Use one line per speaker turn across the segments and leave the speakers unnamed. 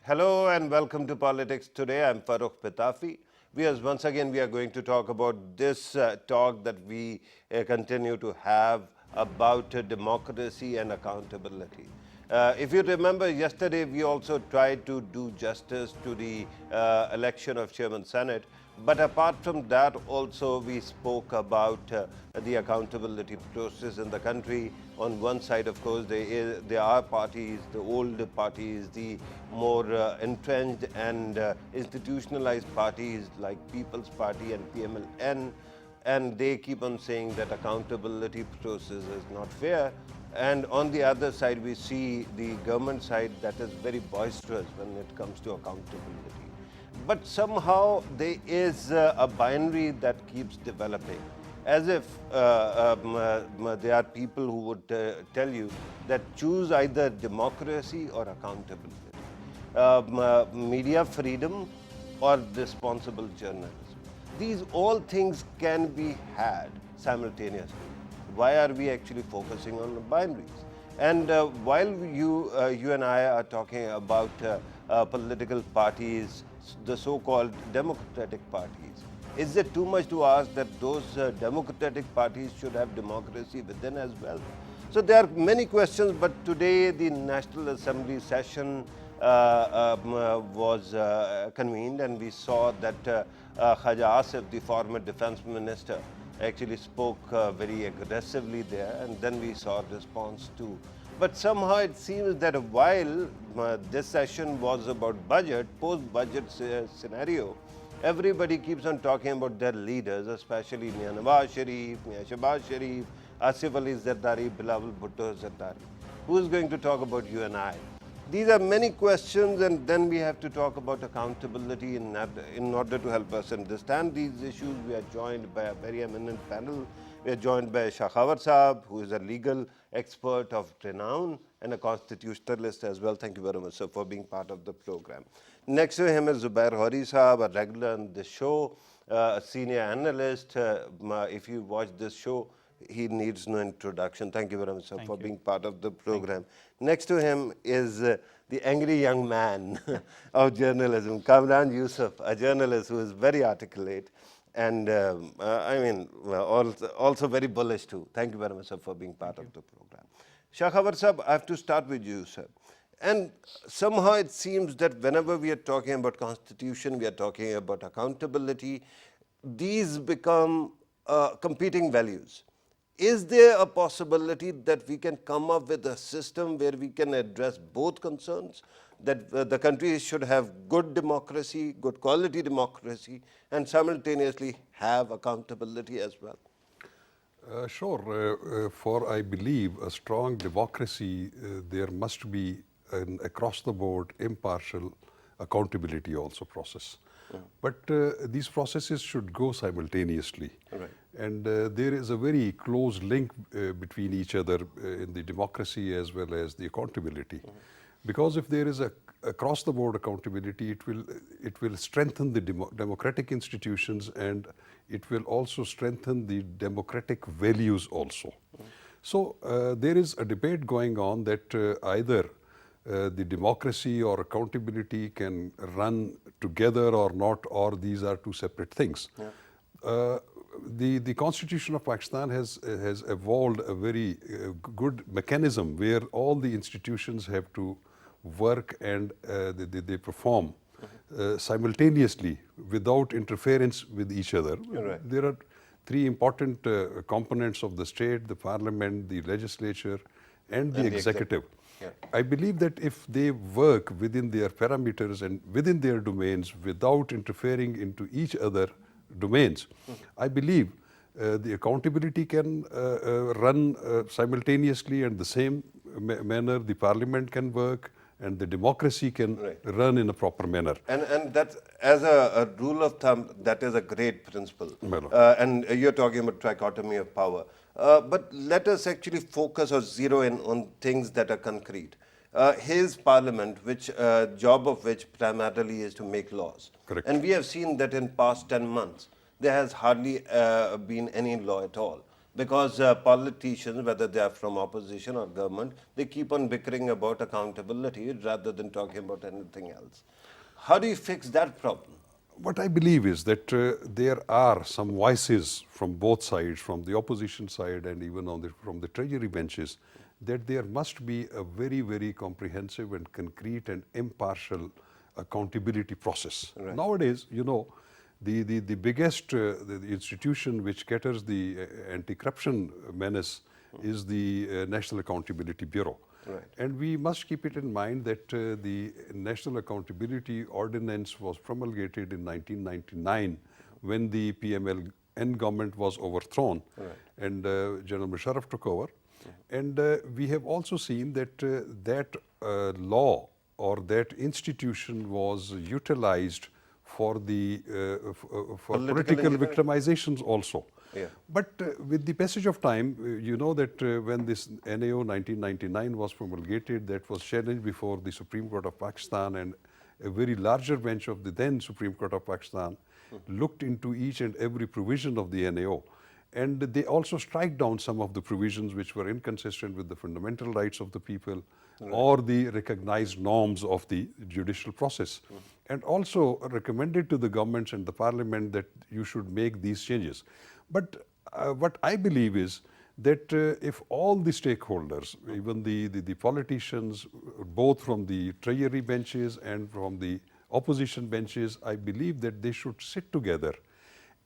Hello and welcome to Politics Today. I'm Farooq Pitafi. Once again, we are going to talk about this talk that we continue to have about democracy and accountability. If you remember, yesterday we also tried to do justice to the election of Chairman Senate. But apart from that, also we spoke about the accountability process in the country. On one side, of course, there are parties, the old parties, the more entrenched and institutionalized parties like People's Party and PMLN, and they keep on saying that accountability process is not fair. And on the other side, we see the government side that is very boisterous when it comes to accountability. But somehow there is a binary that keeps developing, as if there are people who would tell you that choose either democracy or accountability, media freedom or responsible journalism. These all things can be had simultaneously. Why are we actually focusing on the binaries? And while you and I are talking about political parties, the so-called democratic parties, is it too much to ask that those democratic parties should have democracy within as well? So there are many questions, but today the National Assembly session was convened, and we saw that Khaja Asif, the former defense minister, actually spoke very aggressively there, and then we saw a response too. But somehow it seems that while this session was about budget, post-budget scenario, everybody keeps on talking about their leaders, especially Mia Nawaz Sharif, Mia Shehbaz Sharif, Asif Ali Zardari, Bilawal Bhutto Zardari. Who is going to talk about you and I? These are many questions, and then we have to talk about accountability in order to help us understand these issues. We are joined by a very eminent panel. We are joined by Shakhawat Saab, who is a legal expert of renown and a constitutionalist as well. Thank you very much, sir, for being part of the program. Next to him is Zubair Hori Saab, a regular on the show, a senior analyst. If you watch this show, he needs no introduction. Thank you very much, sir, for being part of the program. Next to him is the angry young man of journalism, Kamran Yusuf, a journalist who is very articulate and also very bullish too. Thank you very much, sir, for being part of the program. Shakhawat Sahab, I have to start with you, sir. And somehow it seems that whenever we are talking about constitution, we are talking about accountability, these become competing values. Is there a possibility that we can come up with a system where we can address both concerns, that the country should have good democracy, good quality democracy, and simultaneously have accountability as well?
Sure. For, I believe, a strong democracy, there must be an across-the-board, impartial accountability also process. But these processes should go simultaneously.
Right.
And there is a very close link between each other in the democracy as well as the accountability. Because if there is a across-the-board accountability, it will strengthen the democratic institutions, and it will also strengthen the democratic values also. So there is a debate going on that either the democracy or accountability can run together or not, or these are two separate things. The Constitution of Pakistan has evolved a very good mechanism where all the institutions have to work and they perform simultaneously without interference with each other.
Right.
There are three important components of the state: the parliament, the legislature, and the executive.
Yeah.
I believe that if they work within their parameters and within their domains without interfering into each other domains, I believe the accountability can run simultaneously, and the same manner the parliament can work and the democracy can run in a proper manner.
And that's, as a rule of thumb, that is a great principle. And you're talking about trichotomy of power. But let us actually focus or zero in on things that are concrete. His parliament, which job of which primarily is to make laws.
Correct.
And we have seen that in past 10 months, there has hardly been any law at all. because politicians, whether they are from opposition or government, they keep on bickering about accountability rather than talking about anything else. How do you fix that problem?
What I believe is that there are some voices from both sides, from the opposition side and even from the treasury benches, that there must be a very, very comprehensive and concrete and impartial accountability process.
Right.
Nowadays, you know, the biggest the institution which caters the anti-corruption menace is the National Accountability Bureau.
Right.
And we must keep it in mind that the National Accountability Ordinance was promulgated in 1999 when the PMLN government was overthrown.
Right.
And General Musharraf took over. And we have also seen that that law or that institution was utilized for the for political victimizations also.
Yeah.
But with the passage of time, you know that when this NAO 1999 was promulgated, that was challenged before the Supreme Court of Pakistan, and a very larger bench of the then Supreme Court of Pakistan looked into each and every provision of the NAO. And they also strike down some of the provisions which were inconsistent with the fundamental rights of the people or the recognized norms of the judicial process. And also recommended to the governments and the parliament that you should make these changes. But what I believe is that if all the stakeholders, even the politicians, both from the treasury benches and from the opposition benches, I believe that they should sit together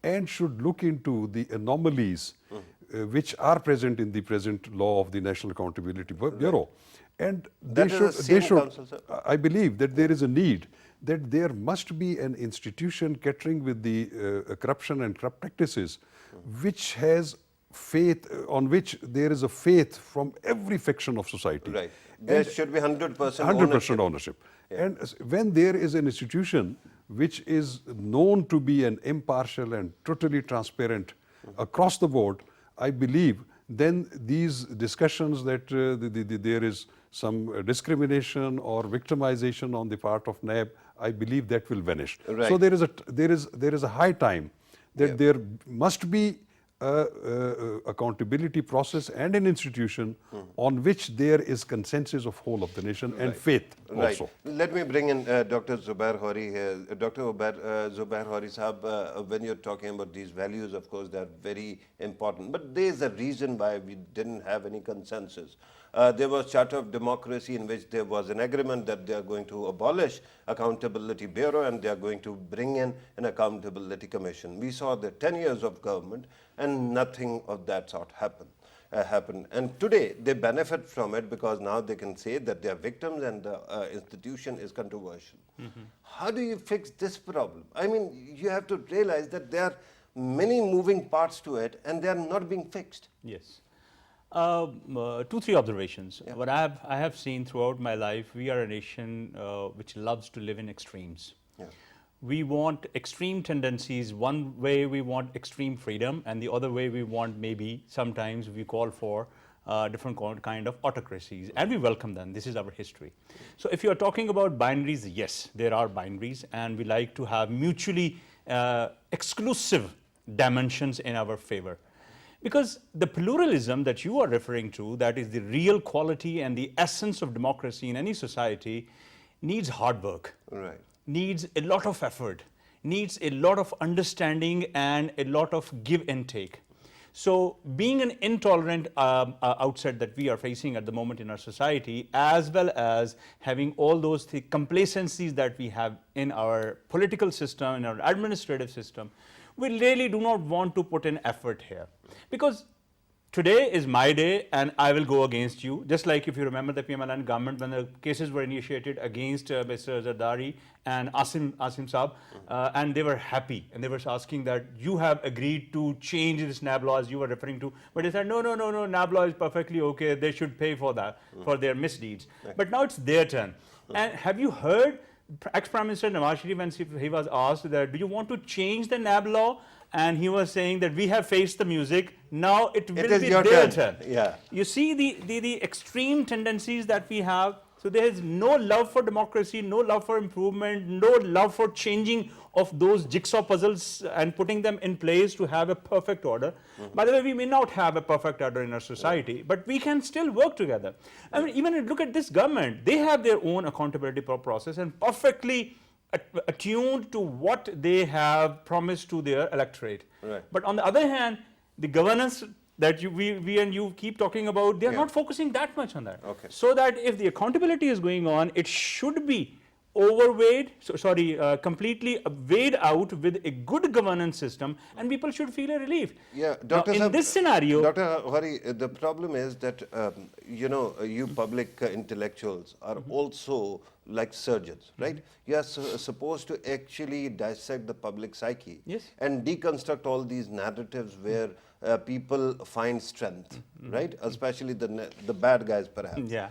and should look into the anomalies which are present in the present law of the National Accountability Bureau. And they should, I believe that there is a need that there must be an institution catering with the corruption and corrupt practices, which has faith, on which there is a faith from every faction of society.
Right. There should be 100%
100% ownership. Yeah. And when there is an institution which is known to be an impartial and totally transparent across the board, I believe then these discussions that there is some discrimination or victimization on the part of NAB, I believe that will vanish.
Right.
So there is a high time that there must be accountability process and an institution on which there is consensus of whole of the nation and faith also.
Let me bring in Dr. Zubair Hori here. Dr. Zubair Hori Sahab, when you're talking about these values, of course, they're very important. But there is a reason why we didn't have any consensus. There was Charter of Democracy in which there was an agreement that they are going to abolish Accountability Bureau and they are going to bring in an Accountability Commission. We saw the 10 years of government and nothing of that sort happened. And today they benefit from it because now they can say that they are victims and the institution is controversial. How do you fix this problem? I mean, you have to realize that there are many moving parts to it and they are not being fixed.
Yes. 2-3 observations.
Yeah.
What I have seen throughout my life, we are a nation which loves to live in extremes.
Yeah.
We want extreme tendencies. One way we want extreme freedom, and the other way we want, maybe sometimes we call for different kind of autocracies, and we welcome them. This is our history. So if you are talking about binaries, yes, there are binaries, and we like to have mutually exclusive dimensions in our favor. Because the pluralism that you are referring to, that is the real quality and the essence of democracy in any society, needs hard work,
Right.
needs a lot of effort, needs a lot of understanding and a lot of give and take. So being an intolerant outset that we are facing at the moment in our society, as well as having all those complacencies that we have in our political system, in our administrative system, we really do not want to put in effort here. Because today is my day and I will go against you. Just like if you remember the PMLN government when the cases were initiated against Mr. Zardari and Asim Saab, and they were happy and they were asking that you have agreed to change this NAB law as you were referring to. But they said, no, NAB law is perfectly okay. They should pay for that, for their misdeeds. But now it's their turn. And have you heard ex-Prime Minister Nawaz Sharif, when he was asked that, do you want to change the NAB law? And he was saying that we have faced the music, now it will be their turn.
Yeah.
You see the extreme tendencies that we have. So there is no love for democracy, no love for improvement, no love for changing of those jigsaw puzzles and putting them in place to have a perfect order. By the way, we may not have a perfect order in our society, but we can still work together. I mean, even look at this government, they have their own accountability process and perfectly attuned to what they have promised to their electorate.
Right.
But on the other hand, the governance that we and you keep talking about, they are not focusing that much on that.
Okay.
So that if the accountability is going on, it should be completely weighed out with a good governance system, and people should feel a relief.
Yeah,
Now,
Dr.
in this scenario,
Dr. Hari, the problem is that, you public intellectuals are also like surgeons, right? You are supposed to actually dissect the public psyche
Yes.
and deconstruct all these narratives where people find strength, right? Especially the bad guys, perhaps.
yeah.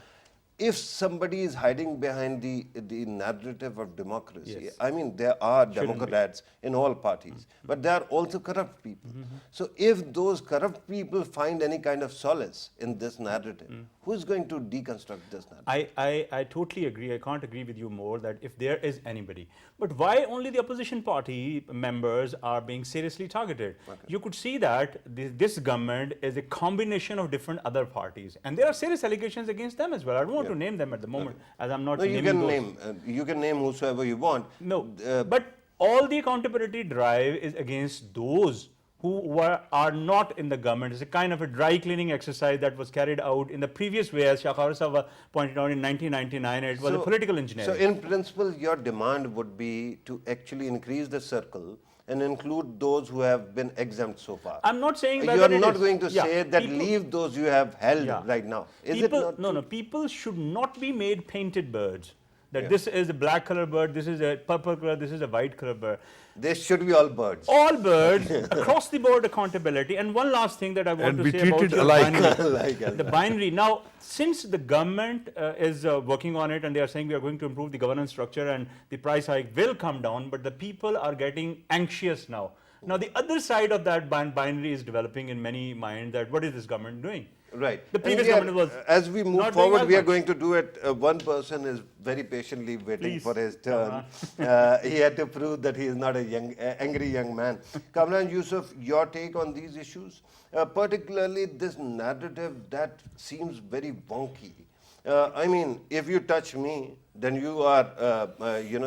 If somebody is hiding behind the narrative of democracy,
Yes.
I mean, there are Democrats in all parties, but there are also corrupt people. So if those corrupt people find any kind of solace in this narrative, who's going to deconstruct this narrative?
I totally agree. I can't agree with you more that if there is anybody. But why only the opposition party members are being seriously targeted? You could see that this government is a combination of different other parties. And there are serious allegations against them as well. I don't want to name them at the moment, as I'm not
No, you
naming
can
those.
you can name whosoever you want.
No, but all the accountability drive is against those who are not in the government. It's a kind of a dry cleaning exercise that was carried out in the previous way, as Shah Khawar Sahab pointed out in 1999. It was a political engineering.
So in principle, your demand would be to actually increase the circle and include those who have been exempt so far.
I'm not saying that
You are
it
not
is.
going to
Yeah,
say that
people-
leave those you have held
Yeah.
right now. Is
people,
it not?
no, people should not be made painted birds. That this is a black color bird, this is a purple color, this is a white color bird.
They should be all birds.
All birds, across the board accountability. And one last thing that I want
And
to
be
say about
treated
your
alike.
binary. The binary. Now, since the government is working on it and they are saying we are going to improve the governance structure and the price hike will come down, but the people are getting anxious now. Now, the other side of that binary is developing in many minds that what is this government doing?
Right.
The
And
previous
we are-
government was
as we move
not doing
forward,
as
we are
much.
going to do it. One person is very patiently waiting
Please.
for his turn. He had to prove that he is not a angry young man. Kamran Yusuf, your take on these issues, particularly this narrative that seems very wonky. I mean, if you touch me, then you are,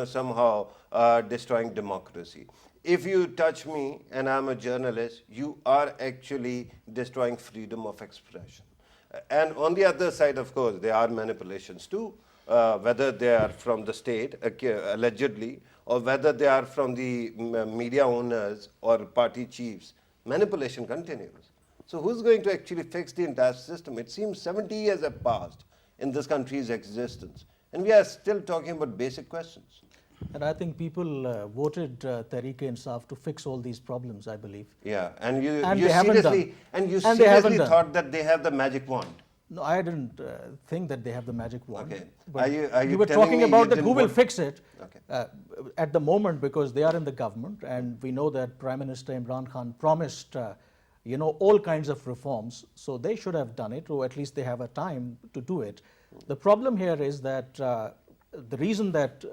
somehow destroying democracy. If you touch me and I'm a journalist, you are actually destroying freedom of expression. And on the other side, of course, there are manipulations too, whether they are from the state, allegedly, or whether they are from the media owners or party chiefs. Manipulation continues. So who's going to actually fix the entire system? It seems 70 years have passed in this country's existence, and we are still talking about basic questions.
And I think people voted Tehreek-e-Insaf to fix all these problems, I believe.
Yeah, and you
they haven't
seriously
done.
and you
And they haven't
seriously
done.
thought that they have the magic wand.
No, I didn't think that they have the magic wand.
Okay.
But
Are you
were
telling
talking
me you
about that
didn't
who will
want-
fix it
Okay.
at the moment because they are in the government and we know that Prime Minister Imran Khan promised all kinds of reforms. So they should have done it, or at least they have a time to do it. The problem here is that the reason that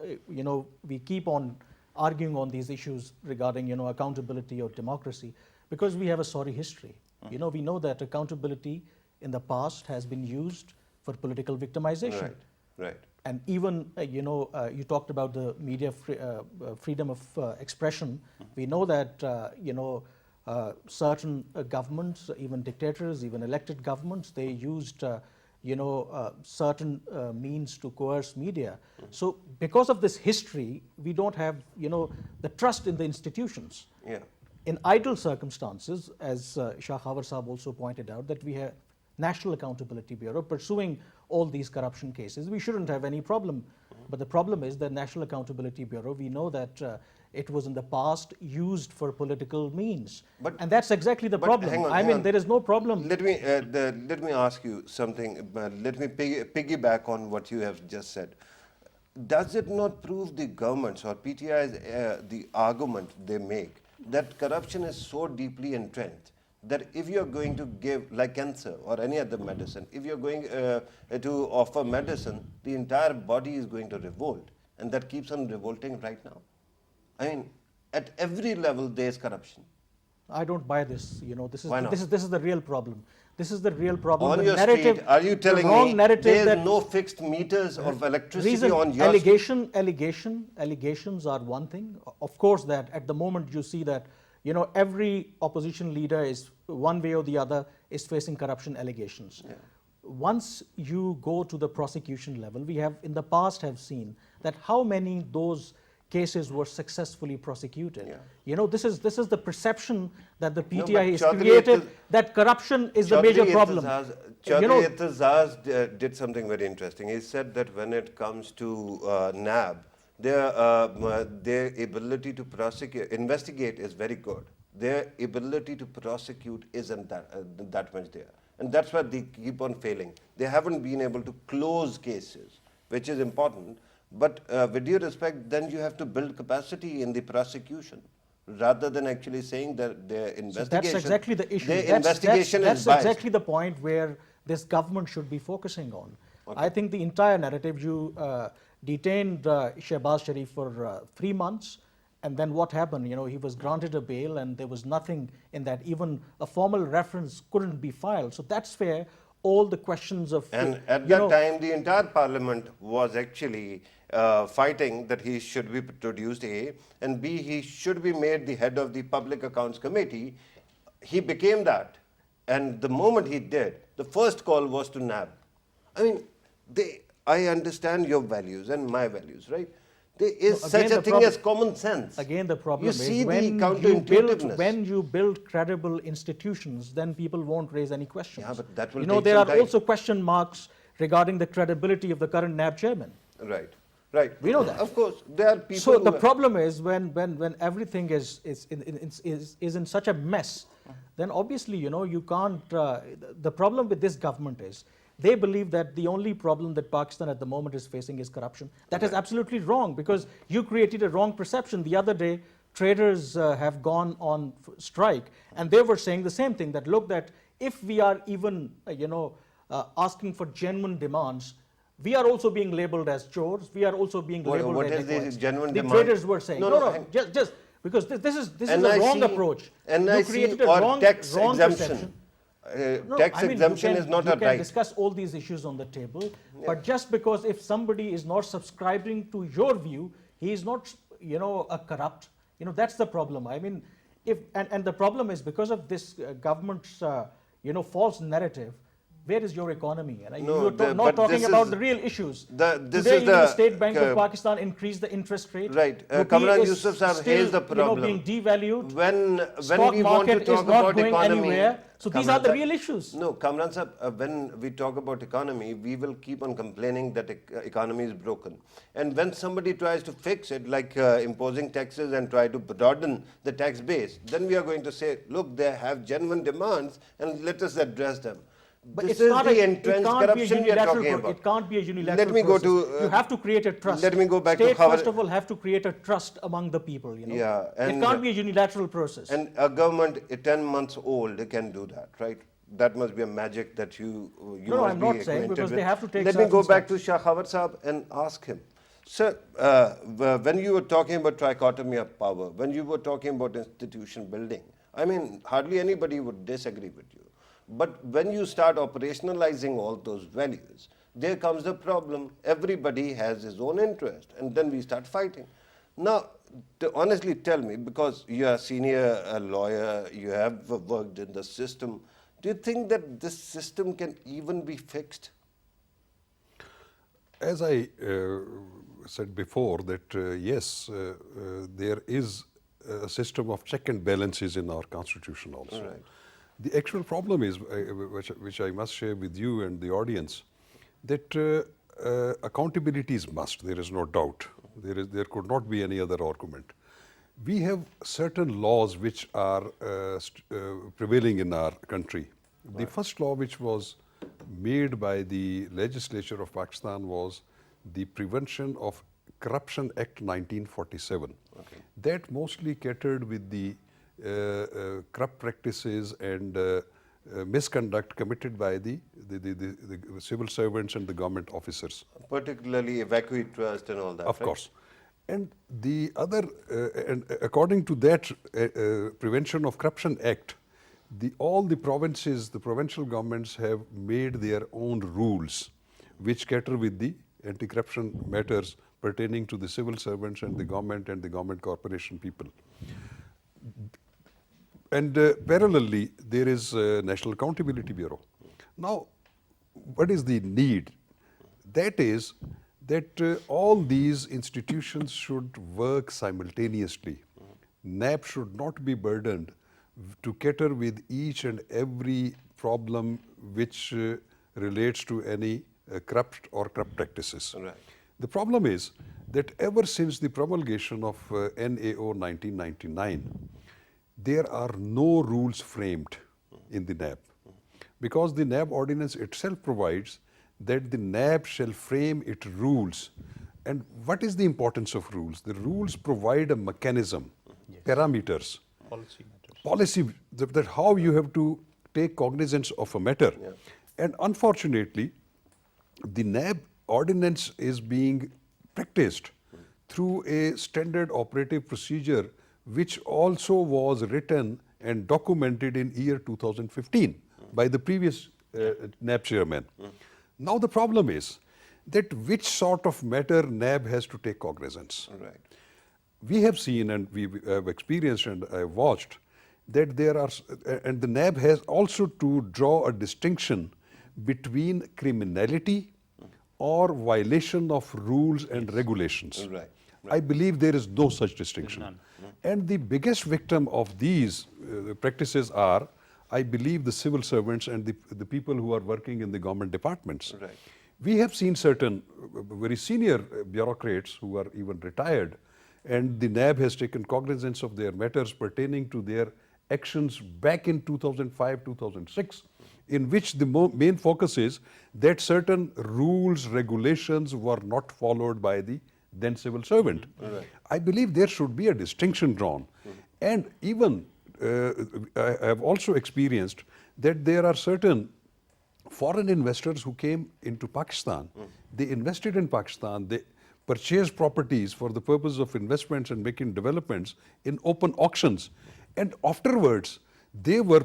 we keep on arguing on these issues regarding accountability or democracy, because we have a sorry history. We know that accountability in the past has been used for political victimization.
Right, right.
And even, you talked about the media freedom of expression. We know that, certain governments, even dictators, even elected governments, they used, certain means to coerce media. So because of this history, we don't have, the trust in the institutions.
Yeah.
In ideal circumstances, as Shah Khawar Sahab also pointed out, that we have National Accountability Bureau pursuing all these corruption cases, we shouldn't have any problem. But the problem is the National Accountability Bureau, we know that it was in the past used for political means.
But-
and that's exactly the
but
problem.
hang on,
I
hang
mean,
on.
there is no problem.
Let me ask you something. Let me piggyback on what you have just said. Does it not prove the government's or PTI's the argument they make that corruption is so deeply entrenched that if you're going to give, like cancer or any other medicine, if you're going to offer medicine, the entire body is going to revolt. And that keeps on revolting right now. I mean, at every level there is corruption.
I don't buy this. You know, this is
Why not?
this is the real problem. This is the real problem.
On
the
your
narrative,
street, are you
the
telling
wrong
me
narrative
there is
that
no fixed meters of electricity
reason,
on your street?
allegations are one thing. Of course, that at the moment you see that, you know, every opposition leader is one way or the other is facing corruption allegations.
Yeah.
Once you go to the prosecution level, we have in the past have seen that how many those cases were successfully prosecuted.
Yeah.
You know, this is the perception that the
No,
PTI
but
has
Chaudhary
created,
Ittihad-
that corruption is the major problem. You know,
Chaudhary Ittihad did something very interesting. He said that when it comes to NAB, their ability to investigate is very good. Their ability to prosecute isn't that much there. And that's why they keep on failing. They haven't been able to close cases, which is important. But with due respect, then you have to build capacity in the prosecution, rather than actually saying that their investigation.
That's exactly the issue.
Their investigation
that's
is biased.
exactly the point where this government should be focusing on. I think the entire narrative, you detained Shehbaz Sharif for 3 months, and then what happened? You know, he was granted a bail, and there was nothing in that. Even a formal reference couldn't be filed. So that's where all the questions of
And at
you
that
know,
time, the entire parliament was actually fighting that he should be produced, A, and B, he should be made the head of the Public Accounts Committee. He became that. And the moment he did, the first call was to NAB. I mean, I understand your values and my values, right? There is
No,
such
again,
a
the
thing
problem-
as common sense.
Again, the problem
You
is
see the
when
counterintuitiveness.
when you build credible institutions, then people won't raise any questions.
Yeah, but that will
you know,
take
there
some
are
time.
also question marks regarding the credibility of the current NAB chairman.
Right, right.
We know that.
Of course, there are people
So
who
the
are-
problem is when everything is in such a mess, then obviously, you know, you can't. The problem with this government is they believe that the only problem that Pakistan at the moment is facing is corruption. That is absolutely wrong, because you created a wrong perception. The other day, traders have gone on strike, and they were saying the same thing, that look, that if we are even asking for genuine demands, we are also being labeled as chores. We are also being labeled
what
as
is the
dacoits.
genuine
The
demand?
traders were saying,
No,
no,
no,
no,
hang-
just because this is a
NIC
wrong approach. You
NIC
created a
or
wrong,
tax
wrong
exemption.
perception. No,
Tax
I mean,
exemption is not
you
a
can
right.
discuss all these issues on the table, but just because if somebody is not subscribing to your view, he is not, a corrupt. That's the problem. I mean, and the problem is because of this government's, false narrative. Where is your economy? And
No,
you're
but
not talking
this
about
is-
the real issues.
this
Today,
is
even the
the,
State Bank of
uh,
Pakistan increased the interest rate.
Right.
Rupee
Kamran
is
Yusuf Sahab,
still,
here's the problem.
being devalued.
When
Stock
we want to
market
talk
is not
about
going
economy,
anywhere. So these
Kamran
are the
Sahab-
real issues.
No, Kamran Sahab, when we talk about economy, we will keep on complaining that economy is broken. And when somebody tries to fix it, like imposing taxes and try to broaden the tax base, then we are going to say, look, they have genuine demands and let us address them.
But
This
it's
is
not
the
it
entrenched
can't be a
corruption we are
unilateral
talking about.
It can't be a unilateral
Let me go
process.
to,
you have to create a trust.
let me go back to
State,
how-
first of all, have to create a trust among the people.
Yeah,
it
and-
can't be a unilateral process.
And a government 10 months old can do that, right? That must be a magic that you
No,
must
I'm
be
not saying,
acquainted
because
with.
they have to take
Let me go
certain
back to Shah Khawat Saab and ask him. Sir, when you were talking about trichotomy of power, when you were talking about institution building, I mean, hardly anybody would disagree with you. But when you start operationalizing all those values, there comes the problem. Everybody has his own interest, and then we start fighting. Now, honestly tell me, because you are a senior lawyer, you have worked in the system, do you think that this system can even be fixed?
As I said before, that yes, there is a system of check and balances in our constitution also.
Right.
The actual problem is, which I must share with you and the audience, that accountability is must, there is no doubt. There could not be any other argument. We have certain laws which are prevailing in our country. The first law which was made by the legislature of Pakistan was the Prevention of Corruption Act 1947.
Okay.
That mostly catered with the corrupt practices and misconduct committed by the civil servants and the government officers.
Particularly evacuate trust and all that,
Of
right?
course. And the other, and according to that Prevention of Corruption Act, all the provinces, the provincial governments have made their own rules which cater with the anti-corruption matters pertaining to the civil servants and the government corporation people. And parallelly, there is National Accountability Bureau. Now, what is the need? That is that all these institutions should work simultaneously. NAB should not be burdened to cater with each and every problem which relates to any corrupt practices.
Right.
The problem is that ever since the promulgation of NAO 1999, there are no rules framed in the NAB, because the NAB ordinance itself provides that the NAB shall frame its rules. And what is the importance of rules? The rules provide a mechanism, parameters, policy, that how you have to take cognizance of a matter.
Yeah.
And unfortunately, the NAB ordinance is being practiced through a standard operative procedure which also was written and documented in year 2015 by the previous NAB chairman. Now the problem is that which sort of matter NAB has to take cognizance.
Right.
We have seen and we have experienced and I have watched that there are, and the NAB has also to draw a distinction between criminality or violation of rules and regulations.
Right.
I believe there is no such distinction. And the biggest victim of these practices are, I believe, the civil servants and the people who are working in the government departments.
Right.
We have seen certain very senior bureaucrats who are even retired, and the NAB has taken cognizance of their matters pertaining to their actions back in 2005, 2006, in which the main focus is that certain rules, regulations were not followed by the then civil servant.
Right.
I believe there should be a distinction drawn. And even I have also experienced that there are certain foreign investors who came into Pakistan. They invested in Pakistan. They purchased properties for the purpose of investments and making developments in open auctions. And afterwards, they were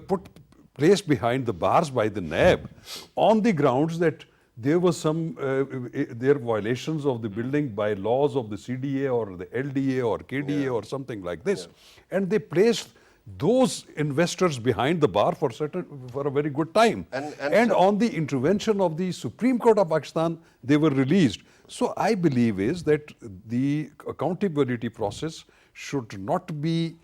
placed behind the bars by the NAB on the grounds that there was some there violations of the building by laws of the CDA or the LDA or KDA or something like this. And they placed those investors behind the bar for a very good time. And on the intervention of the Supreme Court of Pakistan, they were released. So I believe is that the accountability process should not be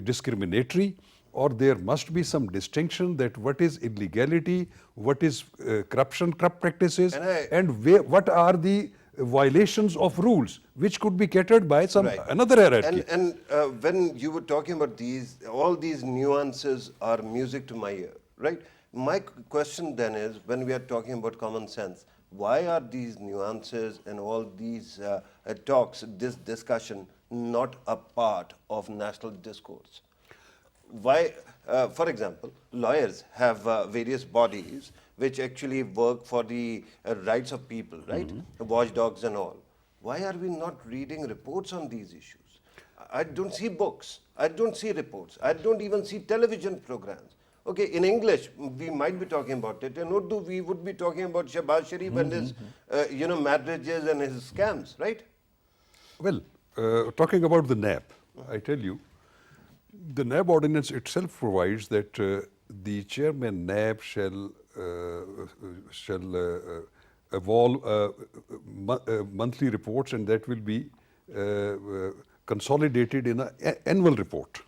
discriminatory, or there must be some distinction that what is illegality, what is corruption, corrupt practices, and what are the violations of rules, which could be catered by some another hierarchy.
And when you were talking about these, all these nuances are music to my ear, right? My question then is, when we are talking about common sense, why are these nuances and all these talks, this discussion, not a part of national discourse? Why, for example, lawyers have various bodies which actually work for the rights of people, right? Watchdogs and all. Why are we not reading reports on these issues? I don't see books. I don't see reports. I don't even see television programs. Okay, in English, we might be talking about it. In Urdu, we would be talking about Shehbaz Sharif and his, marriages and his scams, right?
Well, talking about the NAB, I tell you, the NAB ordinance itself provides that the chairman NAB shall evolve monthly reports, and that will be consolidated in an annual report.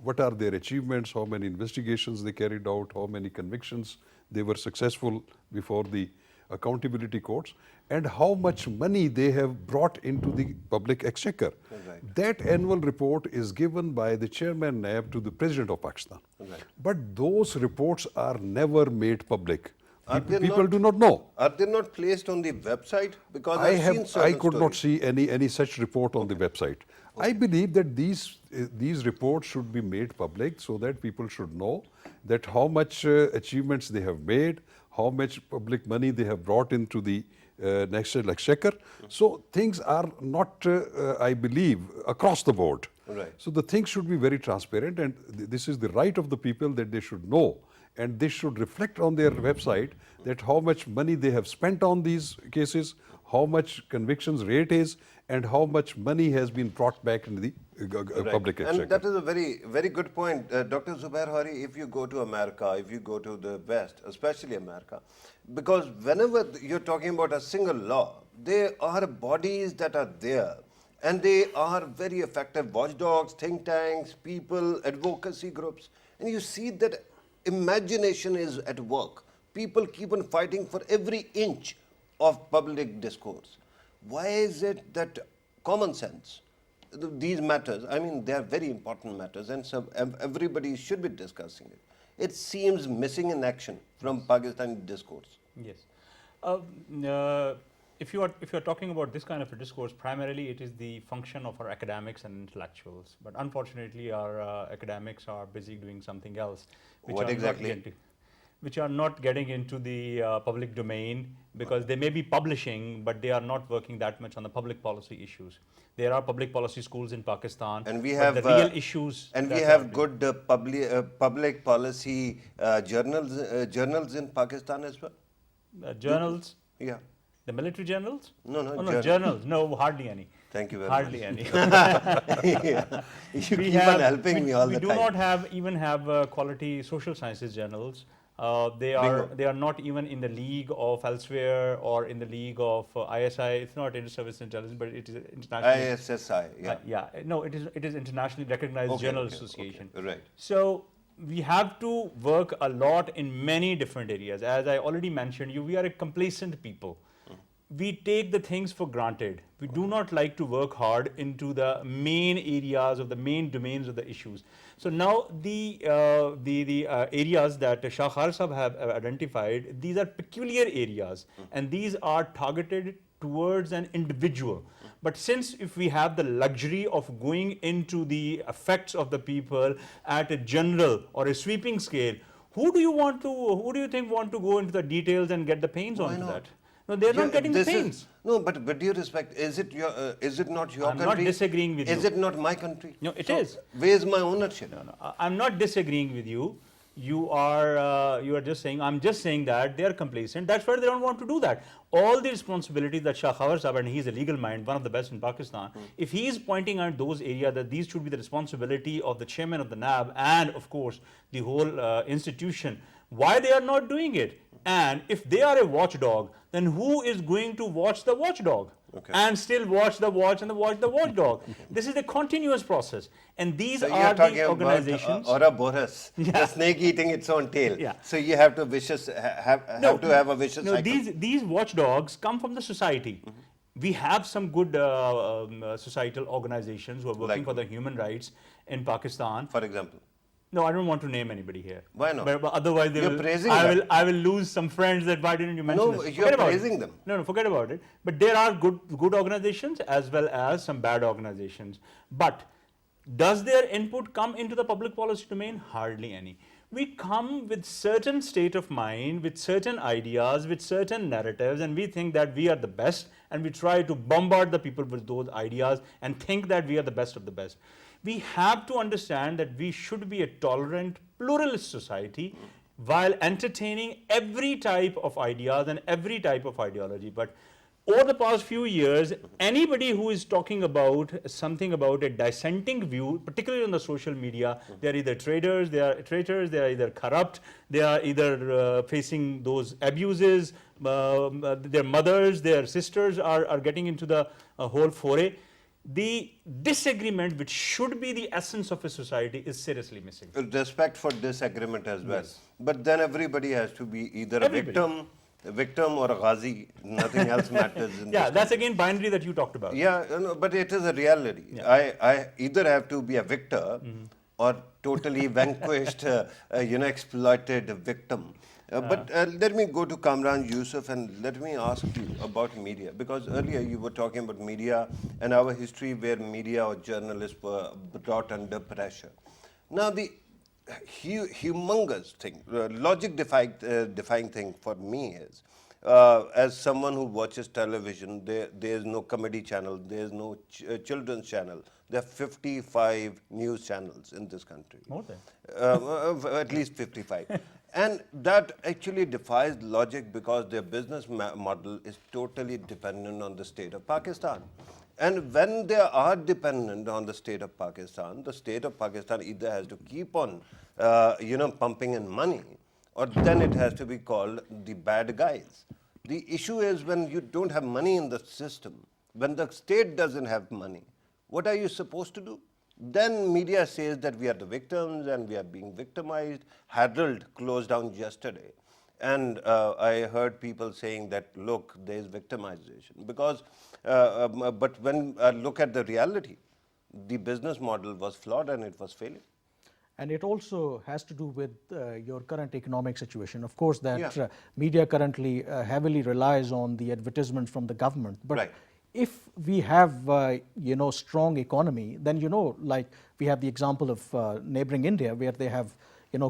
What are their achievements, how many investigations they carried out, how many convictions they were successful before the accountability courts, and how much money they have brought into the public exchequer.
Right.
That annual report is given by the chairman NAB to the President of Pakistan.
Right.
But those reports are never made public
Are they
People
not-
do not know.
Are they not placed on the website? Because I've seen
I
certain
could not
stories.
see any such report on the website. I believe that these reports should be made public so that people should know that how much achievements they have made, how much public money they have brought into the national exchequer. So things are not, I believe, across the board.
Right.
So the things should be very transparent, and this is the right of the people that they should know, and they should reflect on their website that how much money they have spent on these cases, how much convictions rate is, and how much money has been brought back into the
Right.
public exchequer.
And that is a very good point. Dr. Zubair Hari, if you go to America, if you go to the West, especially America, because whenever you're talking about a single law, there are bodies that are there and they are very effective watchdogs, think tanks, people, advocacy groups. And you see that imagination is at work. People keep on fighting for every inch of public discourse. Why is it that common sense, these matters, I mean, they are very important matters and so everybody should be discussing it. It seems missing in action from Pakistani discourse.
Yes. If you are talking about this kind of a discourse, primarily it is the function of our academics and intellectuals. But unfortunately, our academics are busy doing something else,
What exactly?
which are not getting into the public domain, because they may be publishing, but they are not working that much on the public policy issues. There are public policy schools in Pakistan,
And we
but
have
the real issues.
and we
that
have
are-
good public policy journals in Pakistan as well.
journals.
Yeah.
The military journals?
No, no,
Oh,
journal.
journals. No, hardly any.
Thank you very
Hardly
much.
any.
Yeah. You keep on helping me all the
we
time.
do not even have quality social sciences journals. They are not even in the league of elsewhere or in the league of ISI. It's not inter-service intelligence, but it is international.
ISSI, yeah.
No, it is internationally recognized
Okay,
journal
okay,
association.
okay, right.
So we have to work a lot in many different areas. As I already mentioned, we are a complacent people. We take the things for granted. We do not like to work hard into the main areas of the main domains of the issues. So now the areas that Shah Khalid Sahab have identified, these are peculiar areas, and these are targeted towards an individual. But since if we have the luxury of going into the effects of the people at a general or a sweeping scale, who do you think want to go into the details and get the pains onto
not?
that? No, they're not getting the
This is-
pains.
No, but with due respect, is it not your
I'm
country?
not disagreeing with
Is
you.
it not my country?
No, it
So
is.
Where's my ownership?
I'm not disagreeing with you. You are just saying, I'm just saying that they are complacent. That's why they don't want to do that. All the responsibilities that Shah Khalid Sahab, and he's a legal mind, one of the best in Pakistan, if he is pointing out those areas that these should be the responsibility of the chairman of the NAB and of course the whole institution, why they are not doing it? And if they are a watchdog, then who is going to watch the watchdog?
Okay.
And still watch the watch and watch the watchdog. This is a continuous process. And these
So
are
you're talking
the organizations.
about Ouroboros, the snake eating its own tail.
Yeah.
So you have to have a vicious
No,
cycle.
these watchdogs come from the society. We have some good societal organizations who are working
Like
for the human rights in Pakistan.
For example.
No, I don't want to name anybody here.
Why not?
But otherwise,
You're praising them.
I will lose some friends. That why didn't you mention
No,
this?
you're
Forget about
praising
it.
them.
No, forget about it. But there are good organizations as well as some bad organizations. But does their input come into the public policy domain? Hardly any. We come with certain state of mind, with certain ideas, with certain narratives, and we think that we are the best, and we try to bombard the people with those ideas and think that we are the best of the best. We have to understand that we should be a tolerant, pluralist society while entertaining every type of ideas and every type of ideology. But over the past few years, anybody who is talking about something about a dissenting view, particularly on the social media, they are either traitors, they are either corrupt, they are either facing those abuses, their mothers, their sisters are getting into the whole foray. The disagreement, which should be the essence of a society, is seriously missing.
Respect for disagreement as well. But then everybody has to be either a victim or a ghazi. Nothing else matters in
Yeah,
this
that's again binary that you talked about.
Yeah, no, but it is a reality. I either have to be a victor or totally vanquished, exploited victim. But let me go to Kamran Yusuf and let me ask you about media, because earlier you were talking about media and our history where media or journalists were brought under pressure. Now the humongous thing, defying thing for me is, as someone who watches television, there is no comedy channel, there is no children's channel. There are 55 news channels in this country.
More than.
At least 55. And that actually defies logic because their business model is totally dependent on the state of Pakistan. And when they are dependent on the state of Pakistan either has to keep on, pumping in money, or then it has to be called the bad guys. The issue is when you don't have money in the system, when the state doesn't have money, what are you supposed to do? Then media says that we are the victims and we are being victimized. Herald closed down yesterday. And I heard people saying that, look, there is victimization. But when I look at the reality, the business model was flawed and it was failing.
And it also has to do with your current economic situation. Of course, that
Yeah.
Media currently heavily relies on the advertisements from the government. But
Right.
if we have, strong economy, then, like we have the example of neighboring India, where they have,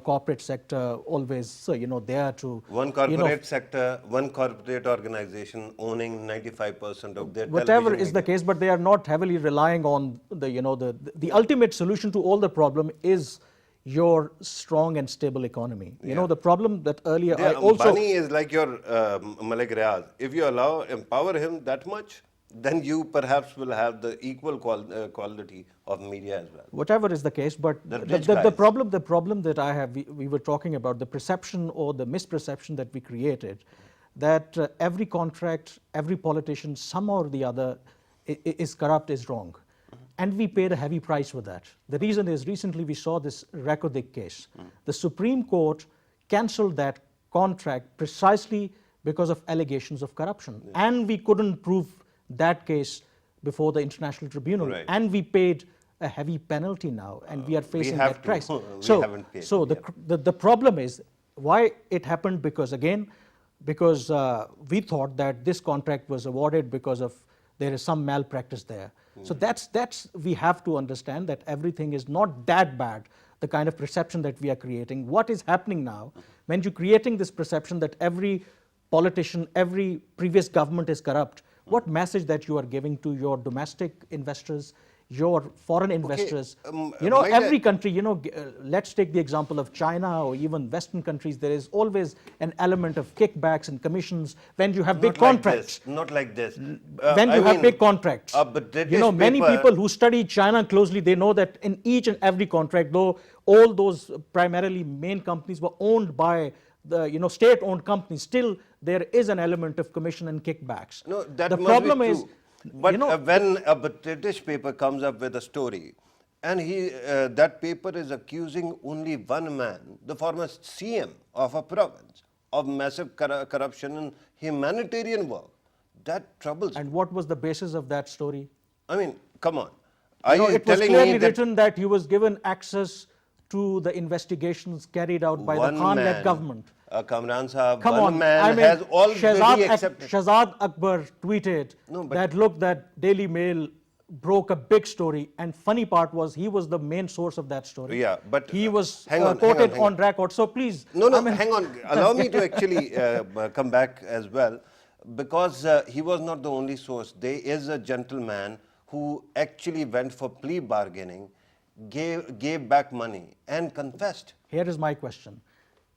corporate sector always, there to...
One corporate sector, one corporate organization owning 95% of their
Whatever
television
is the
media.
case, but they are not heavily relying on the ultimate solution to all the problem is your strong and stable economy. You know, the problem that earlier I also...
Ambani is like your Malik Riaz. If you empower him that much, then you perhaps will have the equal quality of media as well.
Whatever is the case, but
The
the
rich guys.
problem that I have, we were talking about the perception or the misperception that we created, that every contract, every politician, somehow or the other, is corrupt, is wrong. And we paid a heavy price for that. The reason is recently we saw this Rakodik case. The Supreme Court cancelled that contract precisely because of allegations of corruption. And we couldn't prove that case before the International Tribunal.
Right.
And we paid a heavy penalty now, and we are facing
have
that
to.
price.
We haven't paid
So
yet.
the problem is why it happened, because we thought that this contract was awarded because of there is some malpractice there. So that's we have to understand that everything is not that bad, the kind of perception that we are creating. What is happening now, when you're creating this perception that every politician, every previous government is corrupt, what message that you are giving to your domestic investors, your foreign investors? Every country, let's take the example of China or even Western countries, there is always an element of kickbacks and commissions when you have big contracts.
Not like this.
When you have big contracts.
But
Many people who study China closely, they know that in each and every contract, though all those primarily main companies were owned by the state-owned companies, still there is an element of commission and kickbacks.
No, that
the
must
problem
be
is,
true. But when a British paper comes up with a story, and that paper is accusing only one man, the former CM of a province, of massive corruption in humanitarian work, that troubles me.
and what was the basis of that story?
I mean, come on. Are you
It was
telling
clearly
me that
written that he was given access to the investigations carried out by the Khan-led government.
Kamran Sahab,
Come
one
on,
man has already accepted.
Shahzad Akbar tweeted that, look, that Daily Mail broke a big story, and funny part was he was the main source of that story.
Yeah, but
he was
hang on,
quoted
hang on.
on record. So please,
No, hang on. Allow me to actually come back as well, because he was not the only source. There is a gentleman who actually went for plea bargaining, gave back money and confessed.
Here is my question.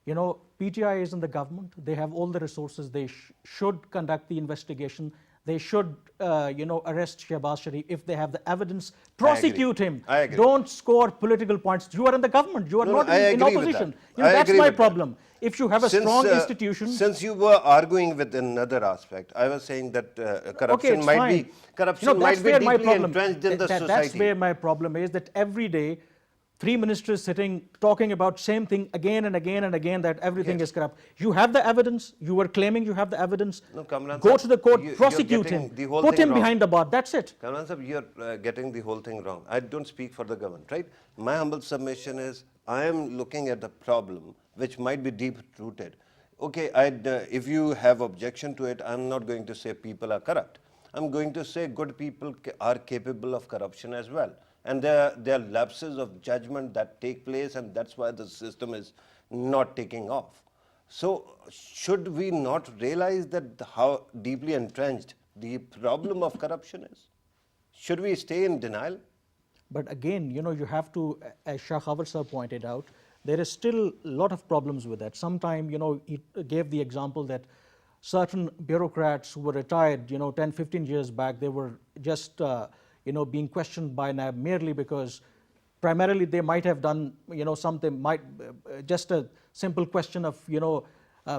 PTI is in the government. They have all the resources. They should conduct the investigation. They should, arrest Shehbaz Sharif if they have the evidence. Prosecute him.
I agree.
Don't score political points. You are in the government. You are not
I
in
agree with
opposition.
that. I
That's
agree
my
with that.
problem. If you have a strong institution.
Since you were arguing with another aspect, I was saying that corruption
it's
might
fine.
be deeply entrenched in the society.
That's where my problem is, that every day, three ministers sitting talking about same thing again and again and again, that everything is corrupt. You have the evidence. You were claiming you have the evidence.
No, Kamran
Go
sir,
to the court,
you're
prosecute
getting
him,
the whole
put
thing
him
wrong.
behind the bar. That's it.
Kamran sir, you're getting the whole thing wrong. I don't speak for the government, right? My humble submission is I am looking at the problem which might be deep-rooted. Okay, if you have objection to it, I'm not going to say people are corrupt. I'm going to say good people are capable of corruption as well. And there are lapses of judgment that take place, and that's why the system is not taking off. So should we not realize that how deeply entrenched the problem of corruption is? Should we stay in denial?
But again, you have to, as Shah Khawar sir pointed out, there is still a lot of problems with that. Sometime, he gave the example that certain bureaucrats who were retired, 10, 15 years back, they were just, being questioned by NAB merely because primarily they might have done, something, just a simple question of,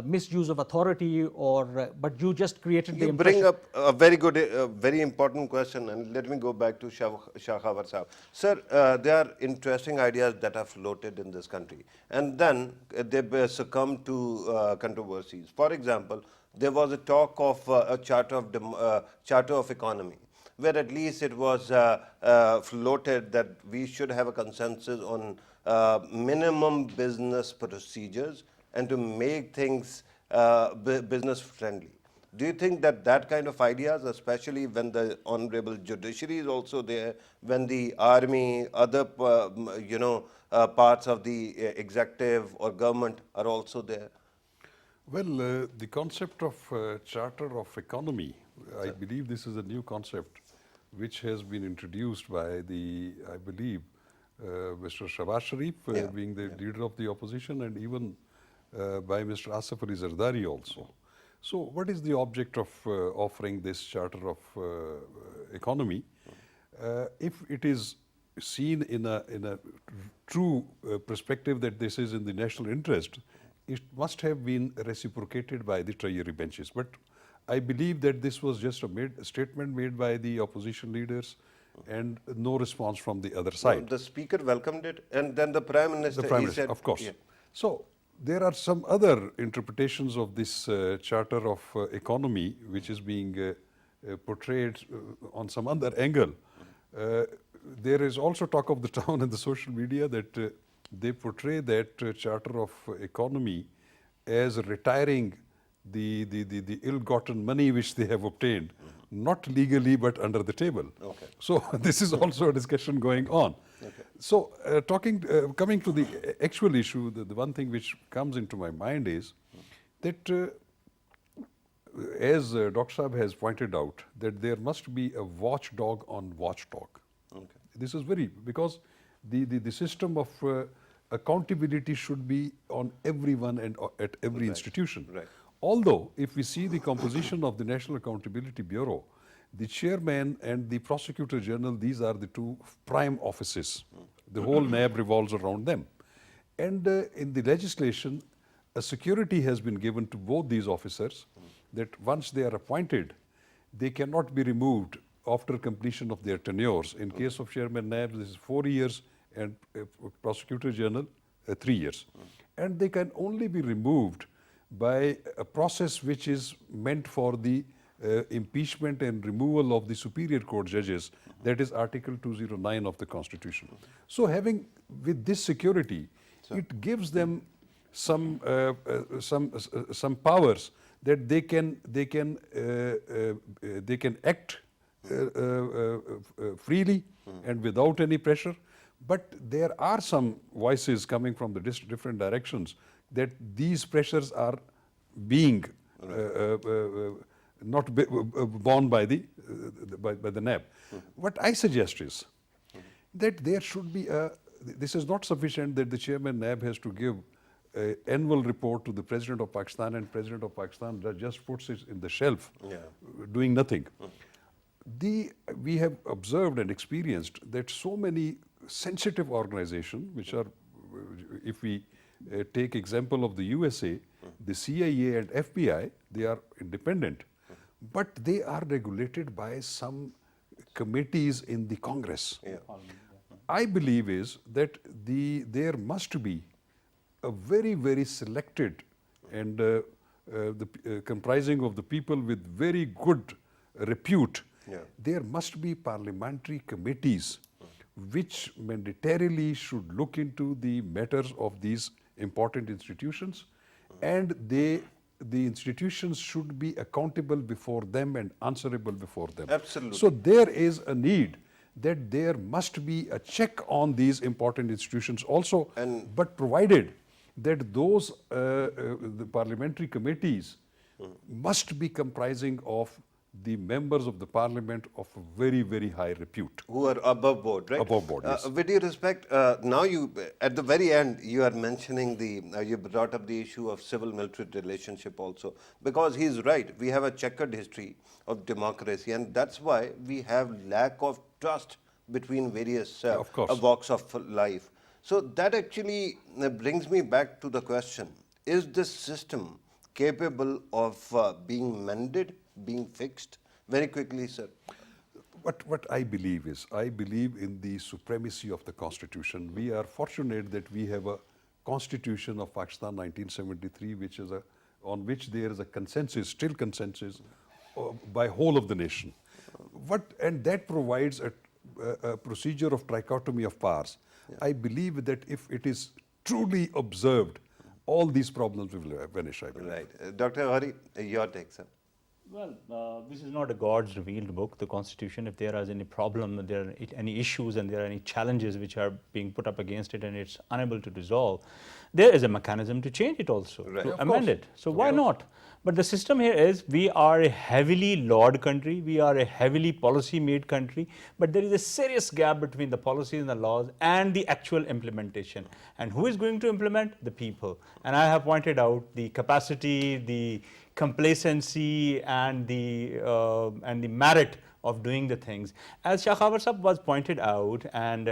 misuse of authority, or but you just created the
You
impression.
bring up a very good, very important question, and let me go back to Shah Khawar Sahab. Sir, there are interesting ideas that are floated in this country, and then they succumb to controversies. For example, there was a talk of a charter of economy, where at least it was floated that we should have a consensus on minimum business procedures and to make things business friendly. Do you think that that kind of ideas, especially when the honorable judiciary is also there, when the army, other parts of the executive or government are also there?
Well, the concept of charter of economy, I believe this is a new concept which has been introduced by I believe, Mr. Shahbaz Sharif being the leader of the opposition, and even by Mr. Asif Ali Zardari also. So what is the object of offering this charter of economy? If it is seen in a true perspective that this is in the national interest, it must have been reciprocated by the Treasury benches. But I believe that this was just a statement made by the opposition leaders and no response from the other side.
The speaker welcomed it, and then the Prime Minister,
The Prime
he
Minister,
said,
of course.
yeah.
So there are some other interpretations of this charter of economy which is being portrayed on some other angle. There is also talk of the town in the social media that they portray that charter of economy as retiring the ill-gotten money which they have obtained, not legally but under the table.
Okay.
So this is also a discussion going on.
Okay.
So coming to the actual issue, the one thing which comes into my mind is that as Dr. Saab has pointed out, that there must be a watchdog on watchdog.
Okay.
This is because the system of accountability should be on everyone and at every institution.
Right.
Although, if we see the composition of the National Accountability Bureau, the chairman and the prosecutor general, these are the two prime offices. The whole NAB revolves around them. And in the legislation, a security has been given to both these officers that once they are appointed, they cannot be removed after completion of their tenures. In case of Chairman NAB, this is 4 years, and Prosecutor General, 3 years. And they can only be removed by a process which is meant for the impeachment and removal of the Superior Court judges, that is Article 209 of the Constitution. So with this security, it gives them some powers that they can act freely and without any pressure. But there are some voices coming from the different directions that these pressures are being not borne by the NAB. What I suggest is that there should be this is not sufficient that the chairman NAB has to give an annual report to the President of Pakistan, and President of Pakistan just puts it in the shelf, doing nothing. We have observed and experienced that so many sensitive organizations, which are, if we take example of the USA, the CIA and FBI, they are independent, but they are regulated by some committees in the Congress. I believe is that there must be a very, very selected and comprising of the people with very good repute. There must be parliamentary committees which mandatorily should look into the matters of these important institutions and the institutions should be accountable before them and answerable before them.
Absolutely.
So there is a need that there must be a check on these important institutions also, but provided that those the parliamentary committees must be comprising of the members of the parliament of a very, very high repute.
Who are above board, right?
Above board, yes.
With due respect, now you, at the very end, you are mentioning you brought up the issue of civil-military relationship also, because he's right. We have a checkered history of democracy, and that's why we have lack of trust between various
Of course.
walks of life. So that actually brings me back to the question, is this system capable of being mended, being fixed? Very quickly, sir.
What I believe is, I believe in the supremacy of the Constitution. We are fortunate that we have a Constitution of Pakistan 1973, which is on which there is a consensus, still consensus, by whole of the nation. And that provides a procedure of trichotomy of powers. I believe that if it is truly observed, all these problems will vanish, I believe.
Right. Dr. Hari, your take, sir.
Well, this is not a God's revealed book, the Constitution. If there is any problem, there are any issues and there are any challenges which are being put up against it and it's unable to resolve, there is a mechanism to change it also,
Right.
to
Of
amend it. So why not? But the system here is, we are a heavily lawed country, we are a heavily policy-made country, but there is a serious gap between the policies and the laws and the actual implementation. And who is going to implement? The people. And I have pointed out the capacity, the complacency and the merit of doing the things. As Shah Khawar Sahab was pointed out, and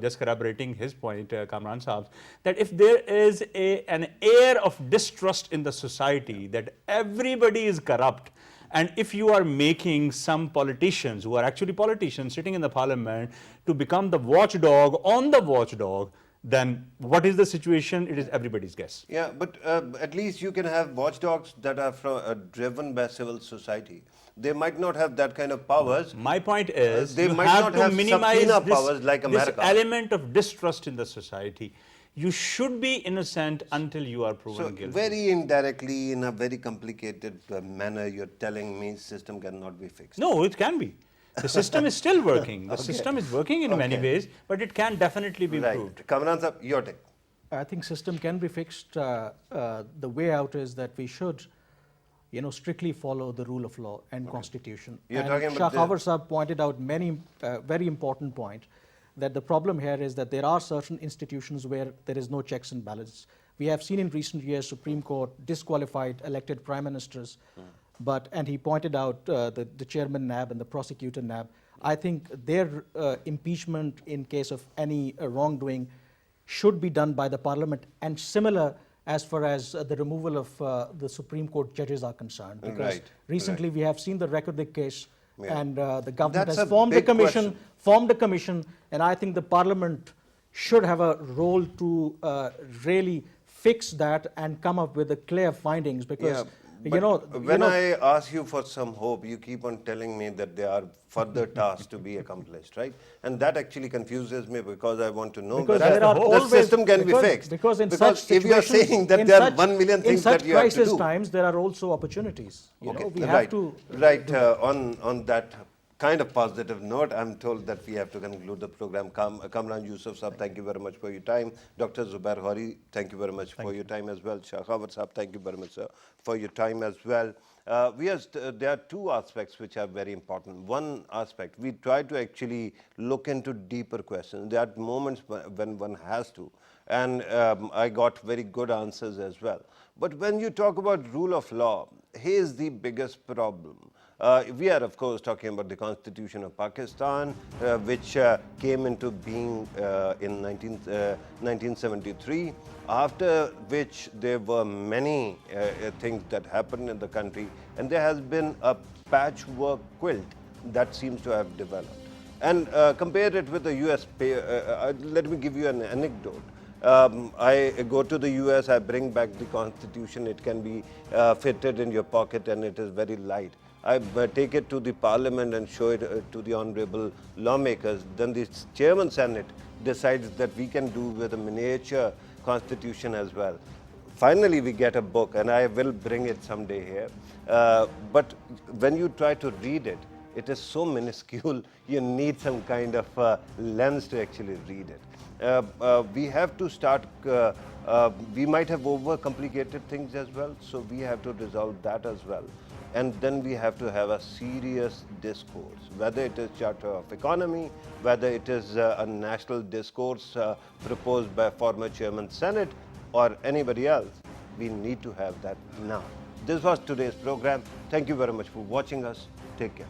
just corroborating his point, Kamran Sahab, that if there is an air of distrust in the society, that everybody is corrupt, and if you are making some politicians, who are actually politicians sitting in the parliament, to become the watchdog on the watchdog, then what is the situation? It is everybody's guess.
Yeah, but at least you can have watchdogs that are driven by civil society. They might not have that kind of powers.
My point is,
they
you
might
have
not
to
have
minimize
subpoena
this,
powers like
this
America.
element of distrust in the society. You should be innocent until you are proven
So
guilty.
very indirectly, in a very complicated manner, you're telling me system cannot be fixed.
No, it can be. The system is still working. The system is working in many ways, but it can definitely be improved.
Right. Kamran Sahab, your take.
I think system can be fixed. The way out is that we should, strictly follow the rule of law and constitution.
You're
and
talking
Shah
about
Khawar Sahab pointed out many very important point, that the problem here is that there are certain institutions where there is no checks and balances. We have seen in recent years Supreme Court disqualified elected prime ministers, and he pointed out the chairman NAB and the prosecutor NAB. I think their impeachment in case of any wrongdoing should be done by the parliament, and similar as far as the removal of the Supreme Court judges are concerned. Because
Right,
recently we have seen the Rekardik case, and the government
That's
has
a
formed a
big
commission,
question.
and I think the parliament should have a role to really fix that and come up with the clear findings, because
When I ask you for some hope, you keep on telling me that there are further tasks to be accomplished, right? And that actually confuses me, because I want to know
Because
whether
there are
the
always,
system can
because,
be fixed.
Because in such
if you are
situations,
saying that
in
there are
such-
1 million things
in
that
such
you have to
crisis
do.
times, there are also opportunities. We have
right,
to.
Right. On that kind of positive note, I'm told that we have to conclude the program. Kamran Yusuf Sahab, thank you very much for your time. Dr. Zubair Hari, thank you very much for your time as well. Shah Khawar Sahab, thank you very much, sir, for your time as well. There are two aspects which are very important. One aspect, we try to actually look into deeper questions. There are moments when one has to, and I got very good answers as well. But when you talk about rule of law, here's the biggest problem. We are, of course, talking about the Constitution of Pakistan, which came into being in 1973, after which there were many things that happened in the country, and there has been a patchwork quilt that seems to have developed. And compare it with the US, let me give you an anecdote. I go to the US, I bring back the Constitution, it can be fitted in your pocket and it is very light. I take it to the parliament and show it to the honorable lawmakers. Then the chairman Senate decides that we can do with a miniature constitution as well. finally we get a book, and I will bring it someday here. But when you try to read it, it is so minuscule, you need some kind of lens to actually read it. We have to start, we might have overcomplicated things as well, so we have to resolve that as well. And then we have to have a serious discourse, whether it is Charter of Economy, whether it is a national discourse proposed by former Chairman Senate or anybody else. We need to have that now. This was today's program. Thank you very much for watching us. Take care.